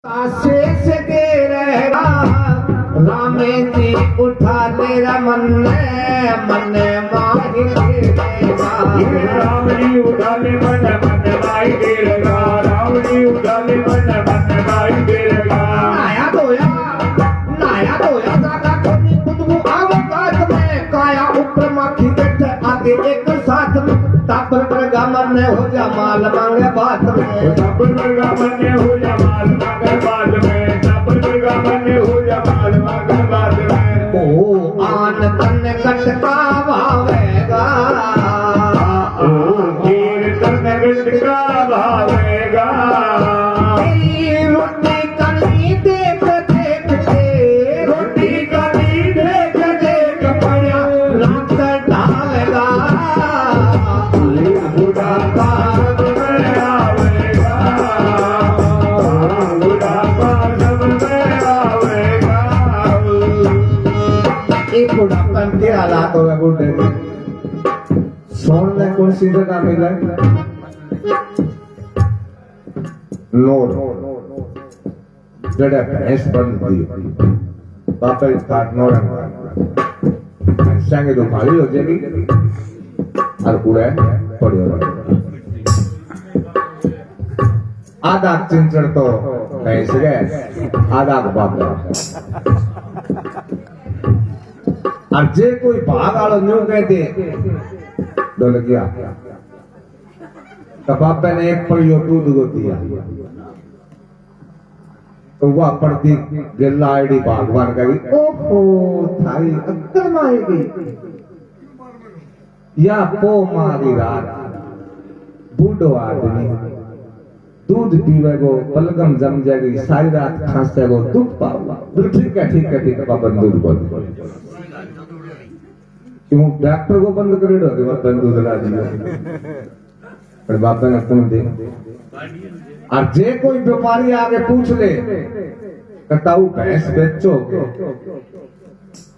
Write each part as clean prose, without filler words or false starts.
शेष के रहेगा रामे जी उठा तेरा मन माही देगा। राम जी उठा ले मन माही देगा। राम जी उठा ले मन माही देगा। नाया धोया जागा कोनी खुदबू अवकाश में काया ऊपर माखी बैठ आगे एक साथ में तापर वर्गा मन हो जा माल मांगे बात में। तापर वर्गा मन हो जा माल मांगे बात में। तापर वर्गा मन हो जा माल मांगे बात में। ओ आन तन कटका भावेगा। ओ कीर्तन कटका भावेगा। तेरी रोटी कनी देख देख के रोटी कनी देख देख पड़ा नाक ढालेगा। बुढ़ापा सब में आवेगा। बुढ़ापा सब में आवेगा। एक बुढ़ापा के हालात हो गए बुढ़े के सोने कौन सी जगह मिला लोड जड़ा भैंस बंद थी पापा इसका नोरन संगे तो खाली हो जाएगी और पूरा पड़ी हो आधा चिंचड़ तो भैंस गए आधा बाप और जे कोई भाग आलो न्यू कहते डोल गया तो बापे ने एक पड़ियो दूध को दिया तो वह पड़ती गिल्ला आईडी भगवान कही ओहो थारी अक्कल आएगी या पो मारी रात बूढ़ो आदमी दूध पीवे को बलगम जम जाएगी सारी रात खांसे को दुख पाऊंगा ठीक है पापा दूध बोल क्यों डॉक्टर को बंद कर दोगे मतलब दूध राजी पर बापा ने सुन दे और जे कोई व्यापारी आगे पूछ ले कटाऊ भैंस बेचो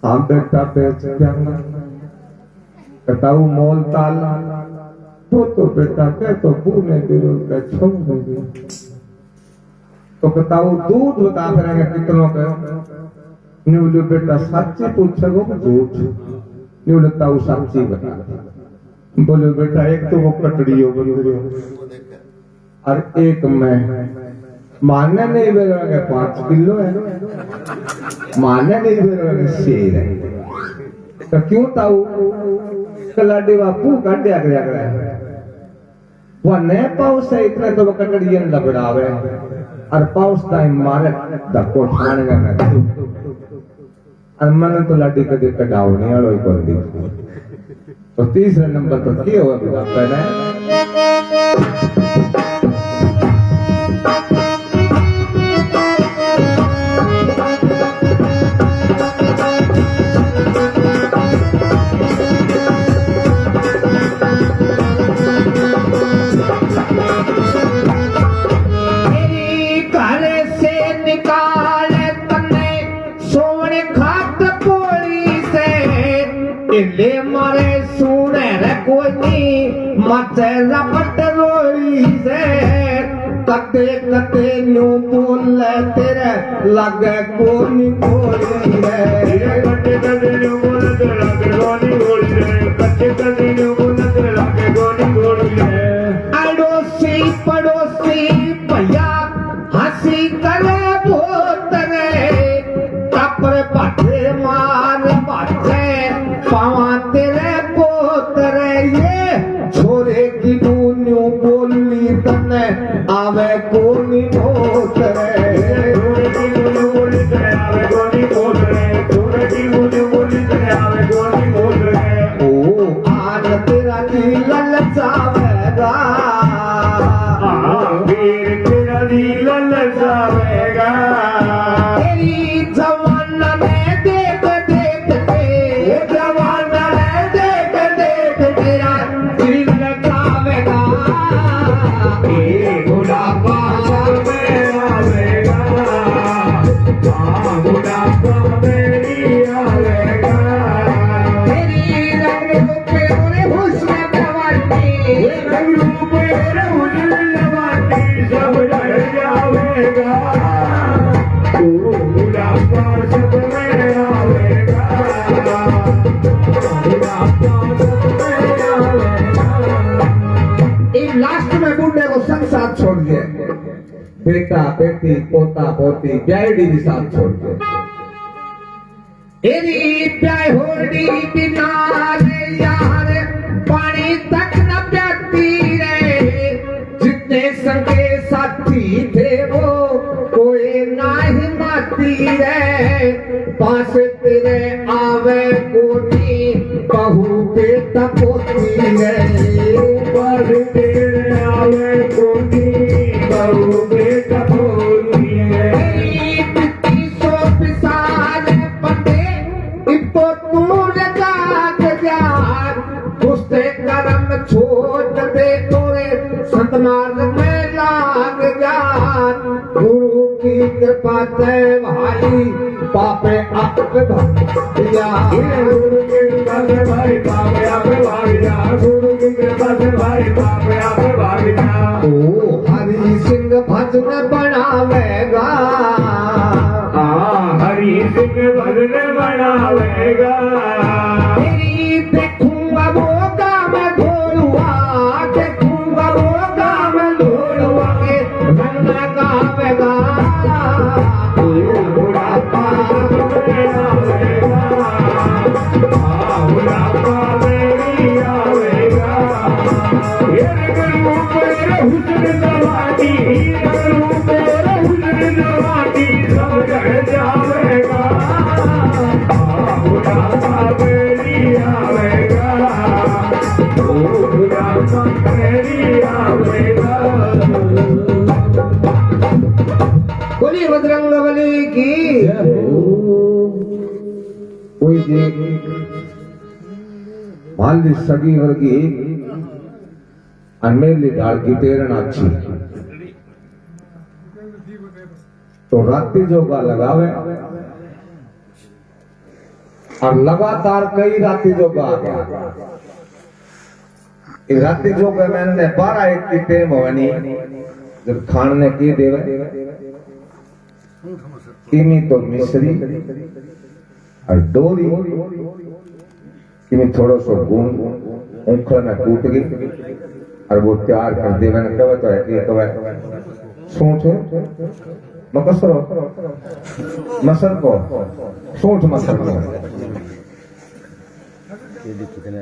हम बेटा बेच क्या कटाऊ मोल ताल तो बेटा कह तो बूने बिरो का छोड़ दोगे तो कटाऊ दूध बता फिर कितनों का न्यूली बेटा सच्ची पूछेगो झूठ न्यूली ताऊ सच्ची बता बोले बेटा एक तो वो कटड़ियों बोलो और एक मैं मानने नहीं बेरोगे 5 किलो है मानने नहीं बेरोगे शेर है तो क्यों ताऊ कलाडी बापू काटिया गया वह नए पाउस है इतने तो वो कटड़ियन लबड़ावे और पाउस टाइम मारे धक्को ठाने का और मन तो लाडी कदे कटाओ नहीं और कोई दी तो तीसरे नंबर पर क्या हुआ पहले ले मारे सुने रे कोई मत रपट रोई से कते कते न्यू बोल तेरे लगे कोनी कोई रे कते कते न्यू बोल तेरे लगे कोनी कोई रे कते कते न्यू बोल तेरे लगे कोनी कोई रे पड़ोसी भैया हंसी करे भूत रे कपड़े पटे मार पटे पावा तेरे पोतरे ये छोरे की दून्यू बोली तने आवे कोनी पोतरे छोरे की दून्यू बोली तने आवे कोनी पोतरे छोरे की दून्यू बोली तने आवे कोनी पोतरे ओ आन तेरा दिल ललचावेगा वीर तेरा दिल ललचावेगा तेरी जवाना में देख देख के जवाना में देख देख तेरा दिल ललचावेगा बुढ़ापा में आवेगा बुढ़ापा में आवेगा तेरी रंग पे उन्हें हुस्न जवानी रंग पे उन्हें हुस्न जवानी सब डर जावेगा बुढ़ापा सब में आवेगा, बुढ़ापा सब में आवेगा। इन लास्ट में बूढ़े को सब साथ छोड़ दिए, बेटा बेटी पोता पोती डैडी भी साथ छोड़ दिए। एरी प्याय होड़ी बिना रे यार पानी तक न प्याती रे, जितने संगे साथी थे वो कोई नाही माती रे, पास तेरे आवे कोनी बहू बेटा पोती रे, पास तेरे आवे कोनी बहू बेटा पोती रे। करम छोड़ दे तोरे संत मार्ग में लाग जा, गुरु की कृपा से भाई पापे आप भैया, गुरु की कृपा से भाई पापे आप भाग जा, गुरु की कृपा से भाई पापे आप भाग जा। ओ हरि सिंह भजन बनावेगा, हरि सिंह भजन बनावेगा। तेरी देखूंगा वो काम ढोलुआ, देखूंगा वो काम ढोलुआ के रंग गावेगा, बुढ़ापा में आवेगा, बुढ़ापा में आवेगा। ये गुरु मेरे हुस्न जवानी, गुरु मेरे हुस्न जवानी सब जग जावेगा, बुढ़ापा में आवेगा, बुढ़ापा में आवेगा। बोली बजरंगबली की। कोई देख माली सगी वर्गी अनमेली डाल की प्रेरणा अच्छी, तो रात्रि जोगा लगावे और लगातार कई रात्रि जोगा आ गया। इस रात्रि जोगा मैंने 12-1 की टेम होनी जब खाने की देवे किमी तो मिश्री और डोरी किमी थोड़ा सो गूंद ऊखल में कूट गई और वो तैयार कर देवे ने कहे तो है कि कहे सोच मकसरो मसल को सोच मसल को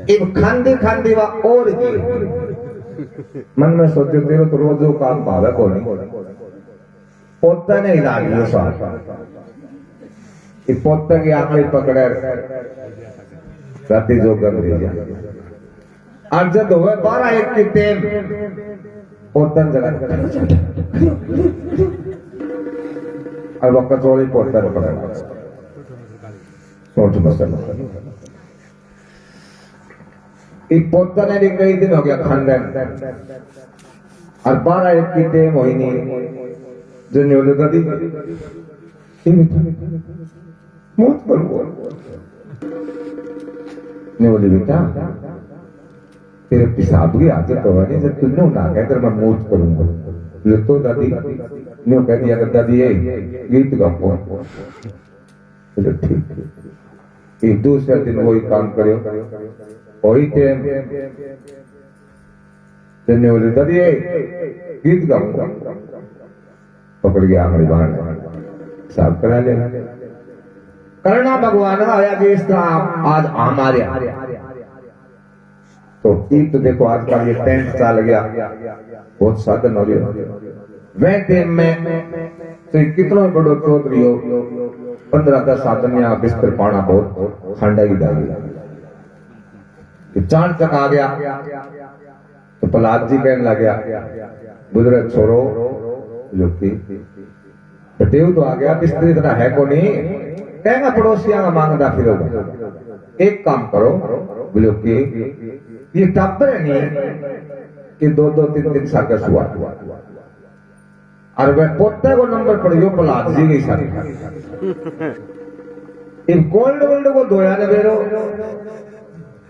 एक खांदी खांदी वा और की मन में सोचे तेरे तो रोजो काम भावे को नहीं पोता ने हिला दिया साथ पोता की आंखड़ी पकड़े राती जो कर दिया और जब हुए 12-1 की टेम पोतन जगह और वक्त थोड़ी पोता पकड़ा सोच मसल पोता ने भी कई दिन हो गया खंडन और 12-1 की टेम हुई नहीं जो न्यूली गदी मौत पर न्यूली बेटा तेरे पिसाब की आदत तो है जब तुमने उठा कहकर मैं मौत करूंगा ये तो दादी न्यू कह दिया कर दादी गीत गाओ ठीक एक दूसरे दिन वही काम करो वही टाइम न्यूली दादी गीत गाओ पकड़ के आंगड़ी बाहर साफ करा ले करना भगवान आया कि इस तरह आज हमारे तो एक तो देखो आजकल ये टेंट चल गया बहुत साधन हो गया वह टाइम में तो कितना बड़ो चौधरी हो 15-10 साधन या बिस्तर पाना बहुत खंडा ही डाल चांद तक आ गया तो प्रहलाद जी कहने लग गया बुजुर्ग छोड़ो लोग टेव तो आ गया बिस्तर इतना है को नहीं कहेगा पड़ोसिया का मांगता फिरोगा एक काम करो बोलो कि ये टब्बर है नहीं कि 2-3 साल का हुआ और वह पोते को नंबर पड़ गयो प्रहलाद जी की साथ इन कोल्ड वोल्ड को धोया ने बेरो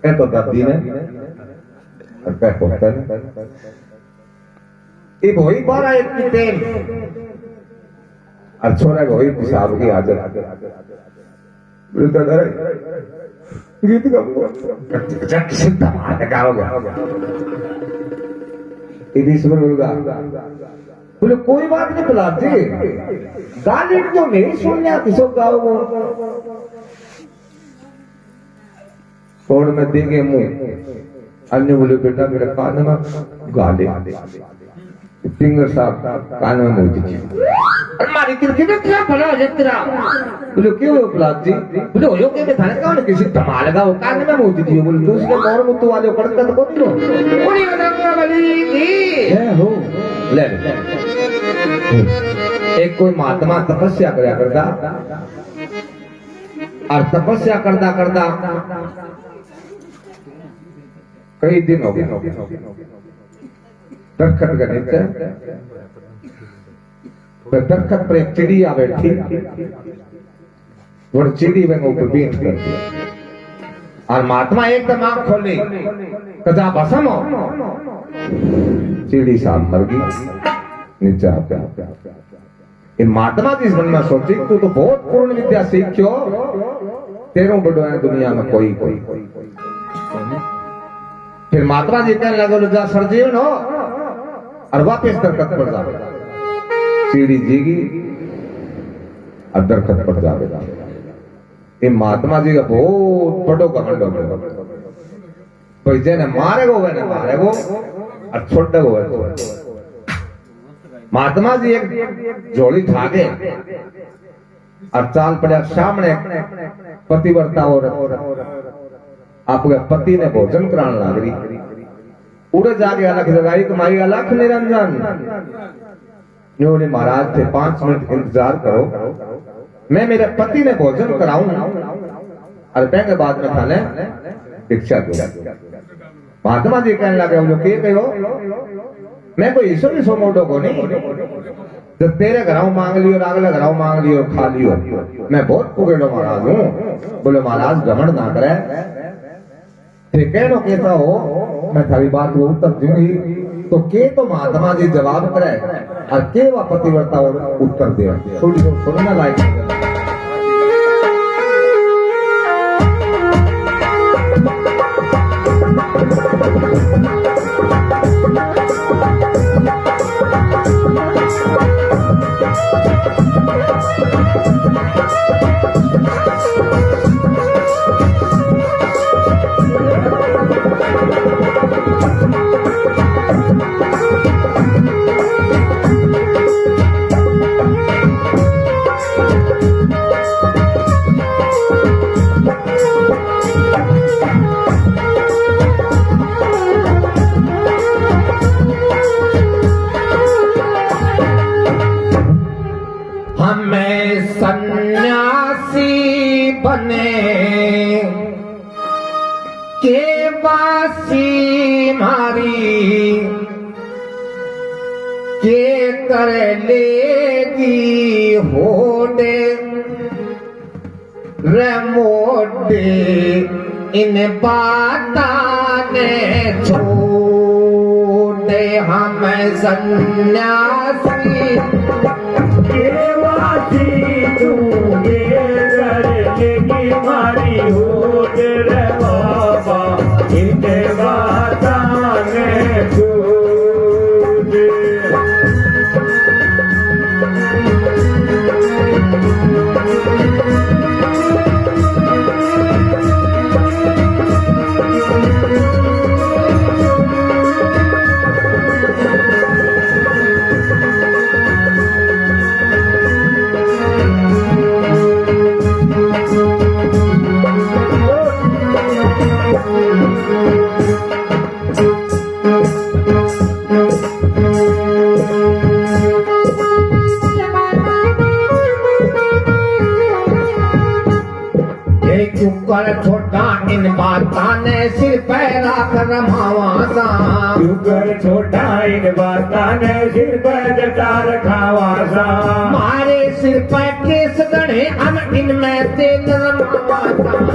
ए तो दादी ने और कह पोता ने ये वही 12-1 की टेम और छोरा को ही पेशाब की आदत बोलता था गीत का किसी धमाल गाओगे ईश्वर बोलगा बोले कोई बात नहीं प्रहलाद जी गाली तो नहीं सुनने आती सब गाओ छोड़ में देंगे मुंह अन्य बोले बेटा मेरे कान में गाले सिंगर साहब कान में मोदी हमारी क्रिकेट क्या भला है तेरा बोले क्यों प्रहलाद जी बोले हो लोग के थाने का किसी धमाल का वो कान में मोदी जी बोले दूसरे मोर मुत्तु वाले करता तो कौन लो बोली बना वाली की है हो ले एक कोई महात्मा तपस्या करया करता और तपस्या करता करता कई दिन हो गए दरखत के नीचे दरखत पर एक चिड़िया बैठी वो चिड़ी में ऊपर बैठ गई और महात्मा एकदम आंख खोली कजा भसम हो चिड़ी साहब मर गई नीचे आते इन महात्मा जी मन में सोची तू तो बहुत पूर्ण विद्या सीखो तेरों बड़ो है दुनिया में कोई फिर महात्मा जी कहने लगे जा सरजीवन हो और वापस दरखत पर जावे सीढ़ी जीगी और दरखत पर जावे ये महात्मा जी का बहुत बड़ो घमंड हो भाई जेने मारे गो और छोटे गो महात्मा जी एक झोली ठागे और चाल पड़ा सामने पतिव्रता और आपके पति ने भोजन कराने लग रही उड़े जाके अलग जगाई तुम्हारी अलग निरंजन बोले महाराज थे 5 मिनट इंतजार करो मैं मेरे पति ने भोजन कराऊं और के बाद में खाने भिक्षा दो महात्मा जी कहने लगे हम लोग कहो मैं कोई ईश्वर ही सोमोटो को नहीं जब तेरे घराव मांग लियो अगले घराव मांग लियो खा लियो मैं बहुत पुगेड़ो महाराज हूँ बोले महाराज घमंड ना करे कहनो कहता हो मैं थारी बात को उत्तर दूंगी तो के तो महात्मा जी जवाब करे और के वह पतिव्रता और उत्तर दे सुनना लायक के बासी मारी के कर लेगी होडे रेमोडे इन बाता ने छोड़े हम सन्यासी के बासी तू कर लेगी मारी होडे रे बाबा इन बाता ने छोड़े छोटा इन बाता ने सिर पैरा कर रमावासा छोटा इन बाता ने सिर पर जटा रखावासा मारे सिर पर केस गढ़े हम इनमें तेल रमावा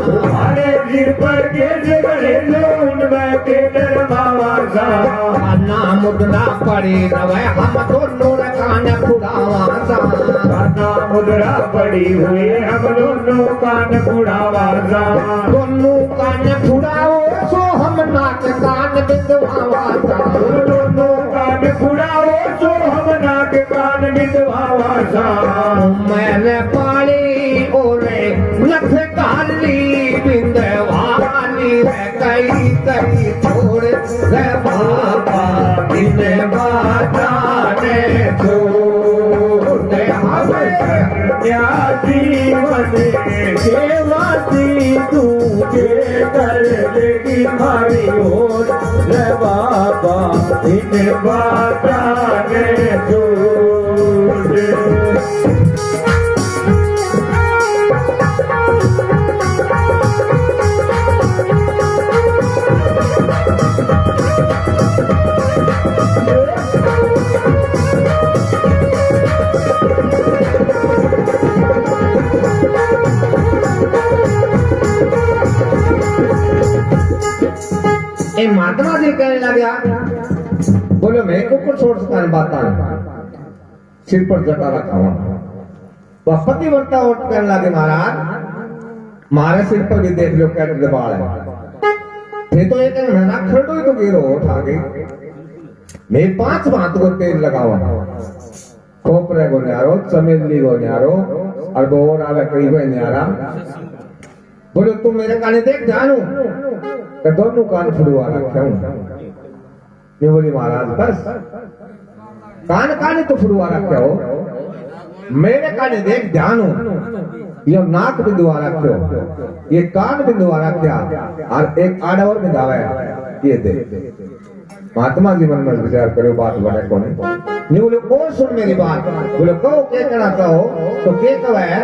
हमारे सिर पर केस गढ़े लो इनमें तेल रमावा ना मुद्रा पड़े नवे हम दोनों कान फुड़ावा काना मुद्रा पड़ी हुई हम दोनों कान फुड़ावा दोनों कान फुड़ाओ सो हम नाक कान बिंदवावा दोनों कान फुड़ाओ सो हम नाक कान बिंदवावा मैंने पाली ओरे लख काली बिंदवानी कई कई छोड़ बाबा इन बाता ने छोड़ हमें जीवन सेवासी तू के कर लेगी हमारी ओर बाबा इन बाता ने छोड़ महात्मा जी कहने लगा बोलो मैं को कुछ छोड़ सकता है बात सिर पर जटा रखा हुआ पति वर्ता उठ कहने लगे महाराज मारे सिर पर भी देख लो क्या दबाड़ है थे तो एक महीना खड़ो ही तो गिरो उठा गई मैं 5 बात को तेल लगावा खोपरे को न्यारो चमेली को न्यारो और गोवर आवे कई को न्यारा बोलो तुम मेरे काने देख जानू तो दोनों कान फुड़वा रखे मैं बोली महाराज बस कान काने तो फुड़वा रखे हो मेरे काने देख ध्यान हो ये नाक बिंदुआ रखे हो ये कान बिंदुआ रखा और एक आड़ा और बिंदावा ये दे महात्मा जी मन में विचार करो बात बड़े कोने नहीं बोले कौन सुन मेरी बात बोले कहो क्या कहना कहो तो क्या कहो है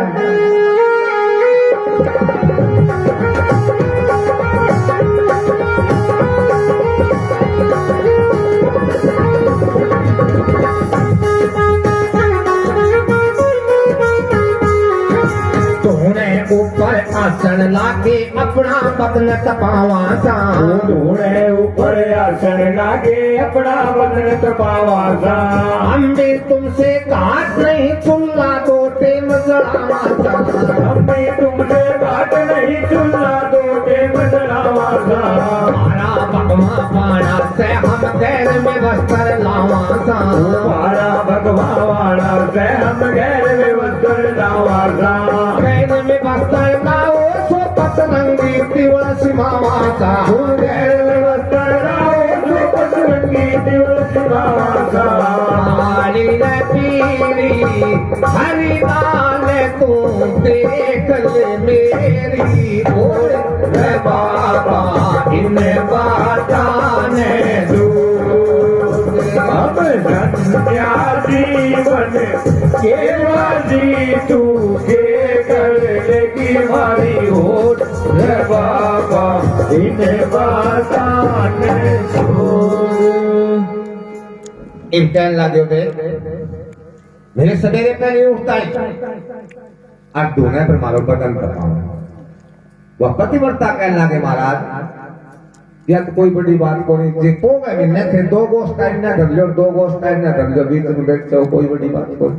ऊपर आसन लाके अपना बदन तपावा सा ढूंढे ऊपर आसन लागे अपना बदन तपावा सा अम्बे तुमसे काट नहीं चुल्ला दो टेम जलावा सा अम्बे तुमसे काट नहीं चुल्ला दो टेम जलावा सा मारा भगवा पाना से हम गैर में वस्त्र लावा सा मारा भगवा वाला से हम गैर में वस्त्र लावा सा गैर में वस्त्र लाओ सो पतरंगी तिवड़ सिमावा सा गैर में वस्त्र लाओ सो पतरंगी तिवड़ सिमावा सा हमारी पीरी हरी लाल तू देख ले मेरी ओर बाबा इन बाता ने हम संध्या जीवन केवाजी तू के कर लेगी हमारी ओर बाबा इन बाता ने इम्तिहान ला दियो मेरे सवेरे पे नहीं उठता है अब दोनों पर मारो बदन करता हूँ वह पतिव्रता कहने लगे महाराज या तो कोई बड़ी बात को नहीं जे को गए मैंने थे 2 गोश्त टाइम ना कर लो 2 गोश्त टाइम ना कर लो बीच में बैठ जाओ कोई बड़ी बात को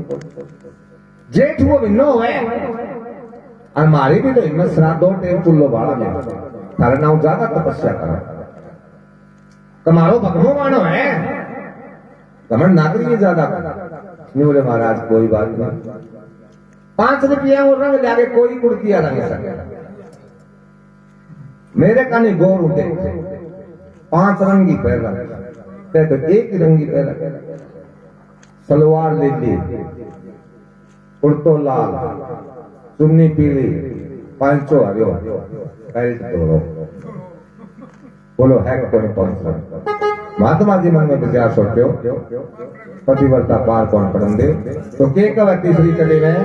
जेठ वो भिन्नो है और मारी भी तो हिम्मत श्राद्ध 2 टेम चुल्लो बाड़ा में कारण ना ज्यादा तपस्या करो तुम्हारो भगवो मानो है कमर नागरिक ज्यादा नहीं बोले महाराज कोई बात नहीं 5 रुपया वो रंग लागे कोई कुर्तिया रंग सके मेरे कानी गौर उठे 5 रंगी पहला तो एक ही रंगी पहला सलवार ले ली कुर्तो लाल चुन्नी पीली पांचो हरियो बेल्ट तोड़ो बोलो है कौन कौन सा महात्मा जी मन में विचार सोचो पतिव्रता पार कौन परम दे तो के कवा तीसरी कड़ी में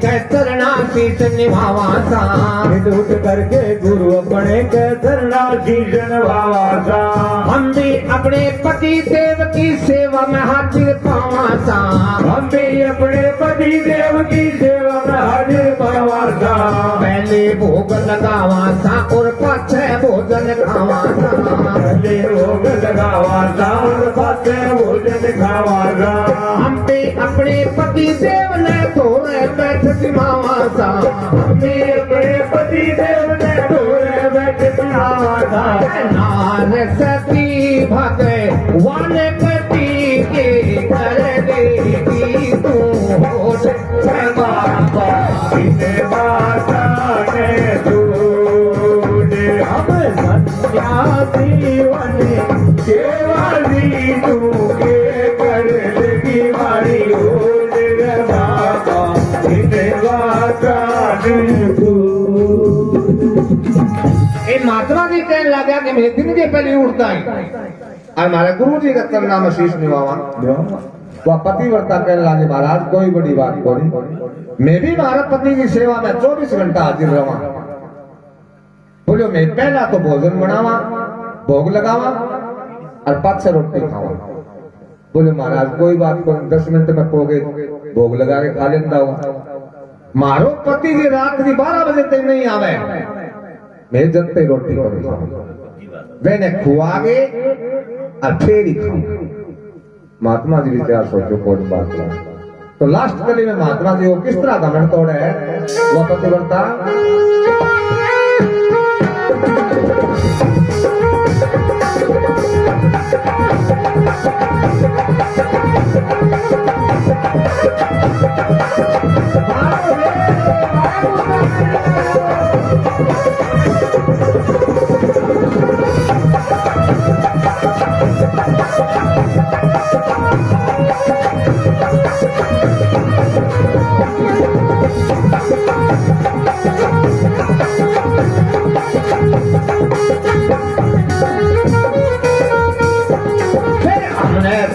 के चरणा शीश निभावा सा उठ करके गुरु अपने के चरणा शीश नवावा सा हम भी अपने पति देव की सेवा में हाजिर पावा सा हम भी अपने पति देव की सेवा में हाजिर पावा सा पहले भोग लगावा सा और पाछे भोजन खावा सा पहले भोग लगावा सा और पाछे भोजन खावा सा हम भी अपने पति देव ने थोड़े बैठ जिमावा सा हम भी अपने पति देव ने थोड़े बैठ जिमावा सा नार सती भगे वन पति के कर देगी तू होश बाबा इसे माता ने दूधे हम सन्यासी बने केवली तू के कर लगी मारी ओर रे बाबा इसे माता ने ये महात्मा जी कहने लगा कि मैं दिन के पहले उठता ही और हमारे गुरु जी का चलना में शीश निभावा वह पतिव्रता कहने लगे महाराज कोई बड़ी बात कोई मैं भी भारत पति की सेवा में 24 घंटा हाजिर रहा बोलो मैं पहला तो भोजन बनावा भोग लगावा और 5 रोटी खावा बोले महाराज कोई बात को 10 मिनट में पोगे भोग लगा के खा लेता हुआ मारो पति जी रात की 12 बजे तक नहीं आवे मैं जब रोटी करूंगा मैंने खुआ के और फिर ही खाऊं महात्मा जी विचार सोचो कौन बात है तो लास्ट कली में महात्मा जी वो किस तरह का मन तोड़े है वो पतिव्रता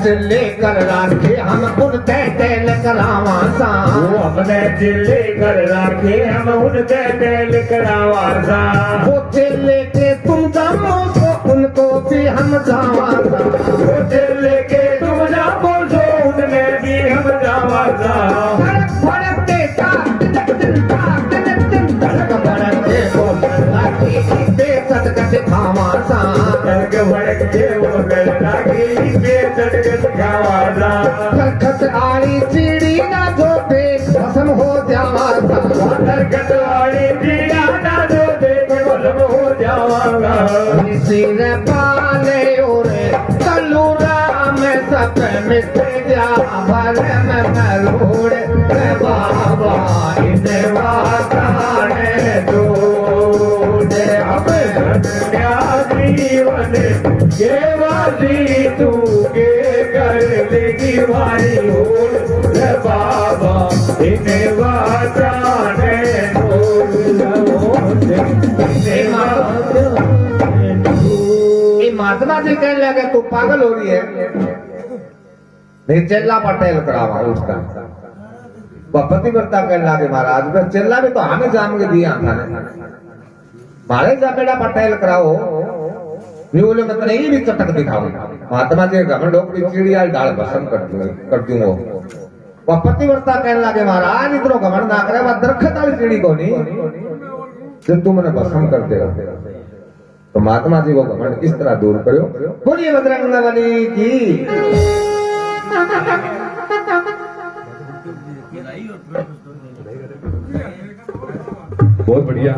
से लेकर राखे हम उनते तेल करावा सा वो अपने जिले कर रखे हम उनके तेल करावा सा वो चिल्ले के तुम जाओ तो उनको भी हम जावा सा वो जिले के तुम जाओ सो उनमें भी हम जावा सा फड़क फड़क के साथ धड़क भड़क के बोल लागी बेसत कट खावा सा तड़क भड़क के वो कर लागी बेसत कट खावा सा खट आली चिड़ी ना धोते भस्म हो जावा सा तड़कत वाली चिड़िया ना जो देख भस्म हो जावागा इसी ने पाले ओरे कलूरा में सब मिट जा भर में मरोड़ बाबा इन्हें वाताने दो दे हमें जीवन केवाली तू के कर लेगी वाली ओर रे बाबा इन्हें वाचाने महात्मा जी कहने लगे तू पागल हो रही है नहीं चेला पटेल करावा उसका वह पतिव्रता कहने लगे महाराज मैं चेला भी तो हमें जाम के दिया था मारे जा बेटा पटेल कराओ नहीं बोले मैं नहीं भी चटक दिखाऊं महात्मा जी घमंड की चिड़िया डाल भस्म कर दूंगा वह पतिव्रता कहने लगे महाराज इतना घमंड ना करे वह दरखत वाली चिड़ी को नहीं जब तू मैंने भस्म कर देगा तो महात्मा जी वो घमंड किस तरह दूर करो बोलिए बजरंग बली की बहुत बढ़िया